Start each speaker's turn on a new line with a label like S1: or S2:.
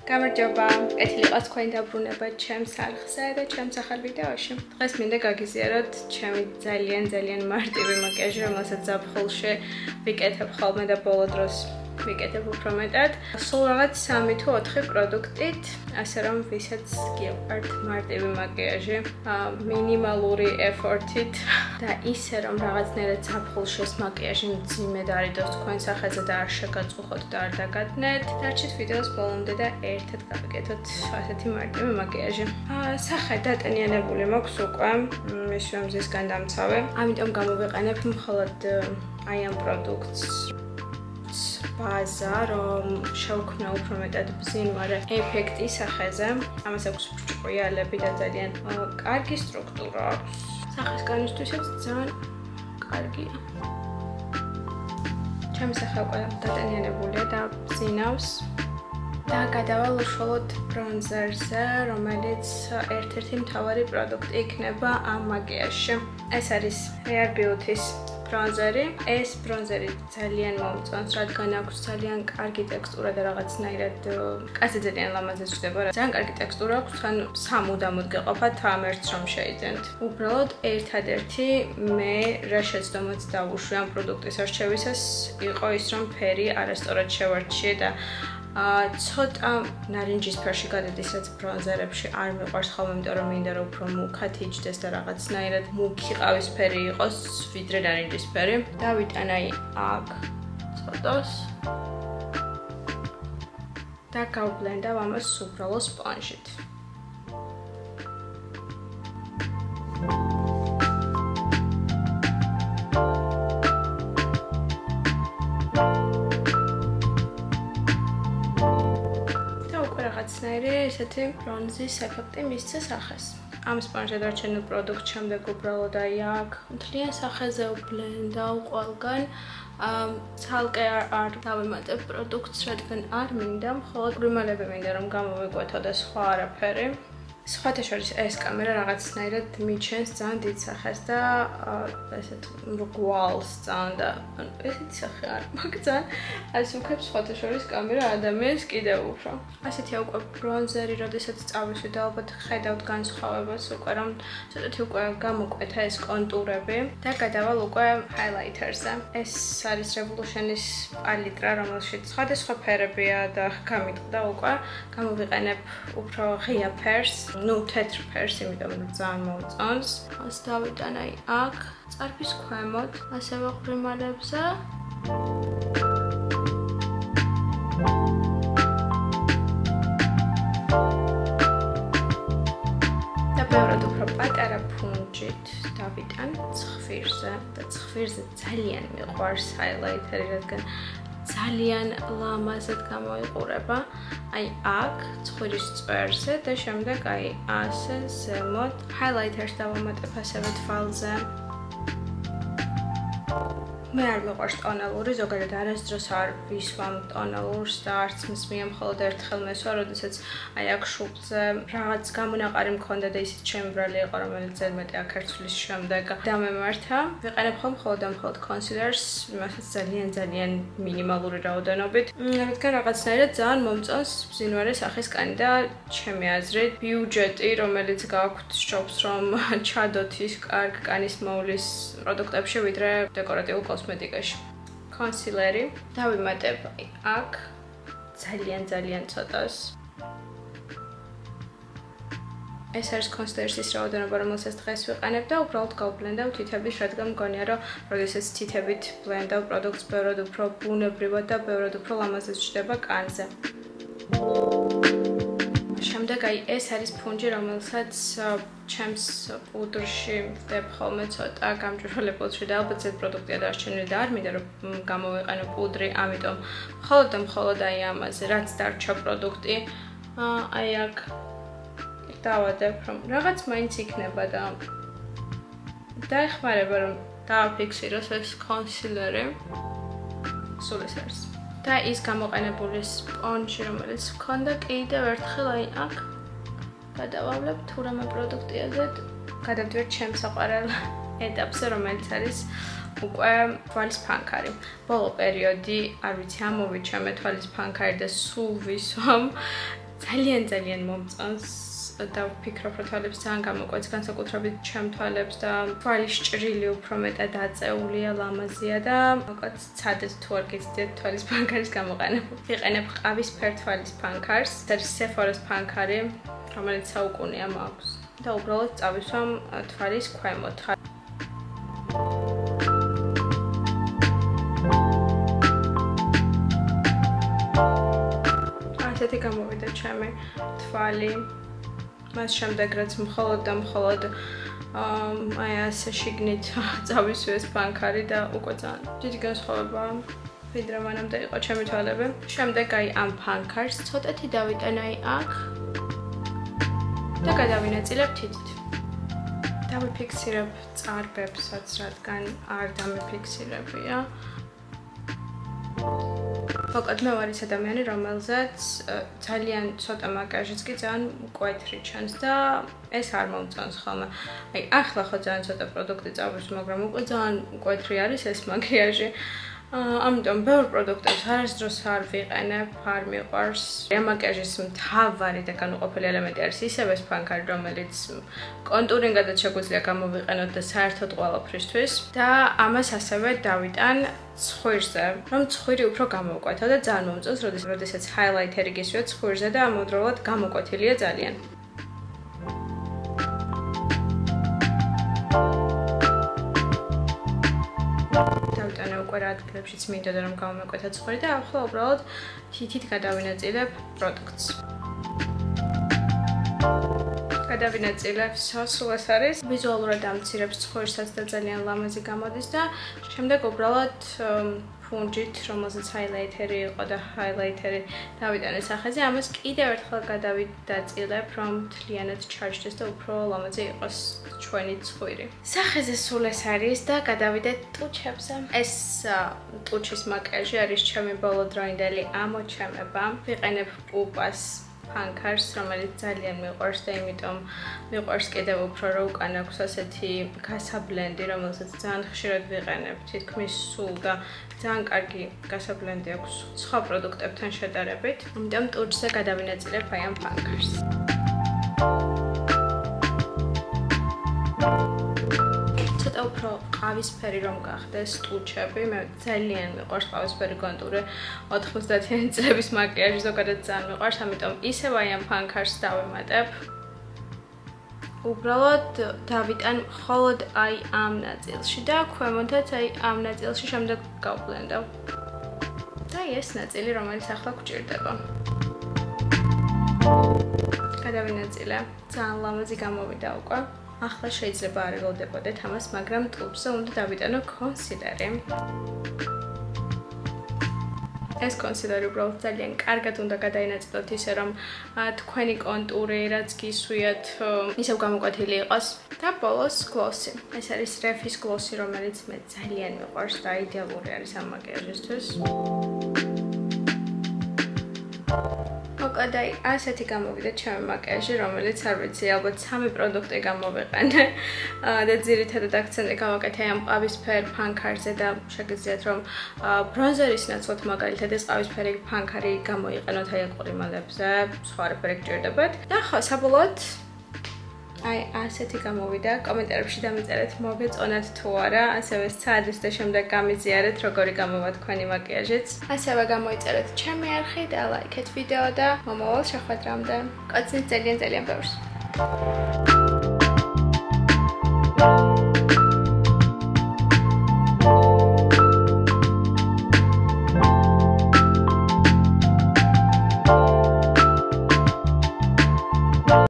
S1: გამარჯობა, კეთილი ყავს თქვენი დაბრუნება ჩემს არხზე და ჩემს ახალ ვიდეოში. დღეს მინდა გაგიზიაროთ ჩემი ძალიან მარტივი მაკიაჟი, რომელსაც ზაფხულში ვიკეთებ ხოლმე და ბოლო დროს ვიკეთებ უფრო მეტად. სულ რაღაც 3 თუ 4 პროდუქტით, ასე რომ ვისაც გიყვართ მარტივი მაკიაჟი, მინიმალური ეფორტით და ისე რომ რაღაცნაირად ზაფხულში ეს მაკიაჟი მძიმედ არიდოს თქვენ სახეზე და არ შეგაწუხოთ და არ დაგატნეთ. დარჩით ვიდეოს ბოლომდე და ერთად გავიკეთოთ ასეთი მარტივი მაკიაჟი. სახე დატენიანებული მაქვს უკვე, მისვე მზისგან დამცავე. ამიტომ გამოვიყენებ მხოლოდ აი ამ პროდუქტს. ბაზა, რომ შევქმნა უფრო მეტად ბზინვარე ეფექტი სახეზე. ამას აქვს ბრჭყვიალები და ძალიან კარგი სტრუქტურა აქვს. სახეს განისთვისაც ძალიან კარგია. ჩემი სახე უკვე დატენიანებულია და ბზინავს. და გადავალ უშუალოდ ბრონზერზე, რომელიც ერთ-ერთი მთავარი პროდუქტი იქნება ამ მაკიაჟში. ეს არის Rare Beauty-ს ბრონზერი. ეს ბრონზერი ძალიან მომწონს, რადგან აქვს ძალიან კარგი ტექსტურა და რაღაცნაირად კაცი ძალიან ლამაზად ჟდება. ძალიან კარგი ტექსტურა აქვს, თან სამუდამოდ გეყოფათ ამ ერთს რომ შეიძენთ. უბრალოდ ერთადერთი მე რა შეცდომაც დავუშვი ამ პროდუქტის არჩევისას იყო ის, რომ ფერი არასწორად შევარჩიე და ცოტა ნარინჯის ფერში გადადის ბრონზერებში არ მიყვარს ხოლმე, იმიტომ რომ მინდა რომ უფრო მუქად იჯდეს და რაღაცნაირად მუქი ყავისფერი იყოს, ვიდრე ნარინჯის ფერი. დავიტან აი აქ ცოტას და გავბლენდავ ამას უბრალო სპონჟით. ესეთი ბრონზის ეფექტი მისცე სახეს. ამ სპონჟად არჩენილ პროდუქტს შემდეგ უბრალოდ აი აქ მთლიან სახეზე ვბლენდავ ყველგან. ცალკე არ დავემატებ პროდუქტს, რადგან არ მინდა, მხოლოდ გრიმალები მინდა რომ გამოვიკვეთო და სხვა არაფერი. სხვათა შორის ეს კამერა რაღაცნაირად მიჩენს ძალიან დიდ სახეს და ესეთ გვალს ძალიან და ესეთი სახე არ მაქვს ძალიან ასუქებს სხვათა შორის კამერა ადამიანს კიდევ უფრო. ასეთია უკვე ბრონზერი, როდესაც წავისვი და ალბათ ხედავთ განსხვავებას უკვე რომ ცოტათი უკვე გამოკვეთა ეს კონტურები და გადავალ უკვე ჰაილაითერზე. ეს არის Revolution-ის პალიტრა, რომელშიც სხვადასხვა ფერებია და გამიტყდა უკვე. გამოვიყენებ უფრო ღია ფერს. თეთრ ფერს, იმიტომ რომ ძალიან მომწონს. ას დავიტან აი აქ, წარფის ქვემოთ, ასევე ღრიმალებზე. და ბევრად უფრო პატარა ფუნჯით დავიტან ცხვირზე და ცხვირზე ძალიან მიყვარს ჰაილაითერი, რადგან ძალიან ლამაზად გამოიყურება. აი აქ ცხვირის წვერზე და შემდეგ აი ასე ზემოთ ჰაილაითერს დავამატებ ასევე თვალზე. მე არ მიყვარს ტონალური, ზოგადად არასდროს არ ვისვამ ტონალურს და არც მსმია, მხოლოდ ერთხელ მესვა, როდესაც აი აქ შუბლზე რაღაც გამონაყარი მქონდა და ისიც შემიბრალი იყო, რომელიც ზედმეტი აქერცვლის შემდეგ დამემართა. ვიყენებ მხოლოდ კონსილერს, იმასაც ძალიან მინიმალური რაოდენობით. რადგან რაღაცნაირად ძალიან მომწონს ბზინვარე სახის კანი და ჩემი აზრით ბიუჯეტი, რომელიც გაქვთ, სჯობს რომ ჩადოთ ის კარგ კანის მოვლის პროდუქტებში, ვიდრე დეკორატიულ კოსმეტიკაში. კონსილერი დავიმატებ აქ ძალიან ცოტას. ეს არის კონსილერის ის რაოდენობა, რომელსაც დღეს ვიყენებ და უბრალოდ გავბლენდავ თითებით, რადგან მგონია, რომ როდესაც თითებით ბლენდავ პროდუქტს, ბევრად უფრო ბუნებრივად და ბევრად უფრო ლამაზად ჟდება კანზე. შემდეგ აი ეს არის ფუნჯი, რომელსაც ჩემს პუდრში ვდებ ხოლმე ცოტა გამჭვირვალებულში და ალბათ ეს პროდუქტია დარჩენილი და არ მინდა რომ გამოვიყენო პუდრი, ამიტომ მხოლოდ აი ამაზე რაც დარჩა პროდუქტი აი აქ დავადებ რომ რაღაც მაინც იქნება და დაეხმარება რომ დააფიქსიროს ეს კონსილერი. სულ ეს არის. და ის გამოყენებული სპონჟი, რომელიც მქონდა, კიდევ ერთხელ აი აქ გადავავლებ თუ რამე პროდუქტიაზე, გადავდივარ ჩემს საყვარელ ეტაპზე, რომელიც არის უკვე თვალის ფანქარი. ბოლო პერიოდი, არ ვიცი, ამოვიჩამე თვალის ფანქარი და სულ ვისვამ ძალიან მომწონს და ვფიქრობ, რომ თვალებს ძალიან გამოკვეთს განსაკუთრებით ჩემ თვალებს და თვალის ჭრილი უფრო მეტად აწეულია, ლამაზია და მოკლედ ცადეთ თუ არ გიცდეთ თვალის ფანქარის გამოყენება. ვიყენებ ყავისფერ თვალის ფანქარს, ეს არის Sephora-ს ფანქარი, რომელიც საუკუნეა მაქვს და უბრალოდ წავისვამ თვალის ქვემოთ. ასეთი გამოვიდა ჩემი თვალი. მას შემდეგ რაც მხოლოდ და მხოლოდ აი ასე შიგნით წავისვეს ფანქარი და უკვე ძალიან დიდი განსხვავებაა ვიდრე მანამდე იყო ჩემი თვალები. შემდეგ აი ამ ფანქარს ცოტათი დავიტან აი აქ და გადავინაწილებ თითით. დავიფიქსირებ წარბებსაც, რადგან არ დამიფიქსირებია. მოკლედ მე ვარ ის ადამიანი, რომელზეც ძალიან ცოტა მაკიაჟიც კი ძალიან მკვეთრი ჩანს და ეს არ მომწონს ხოლმე. აი ახლა ხო ძალიან ცოტა პროდუქტი წავისვ, მაგრამ უკვე ძალიან მკვეთრი არის ეს მაკიაჟი. ამიტომ ბევრ პროდუქტებს არასდროს არ ვიყენებ, არ მიყვარს. ამ მაკიაჟის მთავარი და განუყოფელი ელემენტი არის ისევ ეს ფანქარი, რომელიც კონტურინგადაც შეგვიძლია გამოვიყენოთ და საერთოდ ყველაფრისთვის და ამას ასევე დავიტან ცხვირზე, რომ ცხვირი უფრო გამოვკვეთა და ძალიან მომწონს, როდესაც ჰაილაითერი გისვია ცხვირზე და ამავდროულად გამოკვეთილია ძალიან. დავიტანე უკვე რა ადგილებშიც მინდოდა რომ გამომეკვეთა ცხვირი და ახლა უბრალოდ თითით გადავინაწილებ პროდუქტს. გადავინაწილებ სასულ ეს არის. ვიზუალურად ამცირებს ცხვირსაც და ძალიან ლამაზი გამოდის და შემდეგ უბრალოდ ფუნჯით, რომელზეც ჰაილაითერი იყო და ჰაილაითერი დავიტანე სახეზე, ამას კიდევ ერთხელ გადავიდაწილებ, რომ მთლიანად ჩარჩდეს და უფრო ლამაზი იყოს ჩვენი ცხვირი. სახეზე სულ ეს არის და გადავიდეთ ტუჩებზე. ეს ტუჩის მაკიაჟი არის ჩემი ბოლოდროინდელი ამოჩემება. ვიყენებ პუპას ფანქარს, რომელიც ძალიან მიყვარს და იმიტომ მიყვარს კიდევ უფრო რომ უკან აქვს ასეთი გასაბლენდი, რომელსაც ძალიან ხშირად ვიყენებ, თითქმის სულ და ძალიან კარგი გასაბლენდი აქვს სხვა პროდუქტებთან შედარებით. ამიტომ ტუჩზე გადავინაწილებ აი ამ ფანქარს. ცოტა უფრო ყავისფერი რომ გახდეს ტუჩები, მე ძალიან მიყვარს ყავისფერი კონტური 90-იანი წლების მაკიაჟი ზოგადად ძალიან მიყვარს, ამიტომ ისევ აი ამ ფანქარს დავემატებ. უბრალოდ დავიტან მხოლოდ აი ამ ნაწილში და ქვემოთაც აი ამ ნაწილში შემდეგ გავბლენდავ. და ეს ნაწილი, რომელიც ახლა გვჭირდება. გადავინაწილე. ძალიან ლამაზი გამოვიდა უკვე. ახლა შეიძლება არ ველოდებოდეთ ამას, მაგრამ ტუბზე უნდა დავიტანო კონსილერი. ეს კონსილერი უბრალოდ ძალიან კარგად უნდა გადაინაწილოთ ისე რომ თქვენი კონტური რაც გისვიათ ისევ გამოკვეთილი იყოს და ბოლოს გლოსი. ეს არის Refis გლოსი, რომელიც მე ძალიან მიყვარს და იდეალური არის ამ მაკიაჟისთვის. მოკლედ აი ასეთი გამოვიდა ჩემი მაკიაჟი, რომელიც არ ვიცი, ალბათ 3 პროდუქტი გამოვიყენე და ძირითადად აქცენტი გავაკეთე ამ ყავისფერ ფანქარზე და შეგიძლიათ რომ ბრონზერის ნაცვლად მაგალითად ეს ყავისფერი ფანქარი გამოიყენოთ აი ყურიმალებზე, სხვა არაფერი გჭირდებათ. და ხო, საბოლოოდ აი ასეთი გამოვიდა. კომენტარებში დამიწერეთ მოგეწონათ თუ არა, ასევე სცადეთ და შემდეგ გამიზიარეთ როგორი გამოვა თქვენი მაკიაჟიც. ასევე გამოიწერეთ ჩემი არხი და ლაიქეთ ვიდეო და მომავალ შეხვედრამდე. კაცნით ძალიან ბევრს.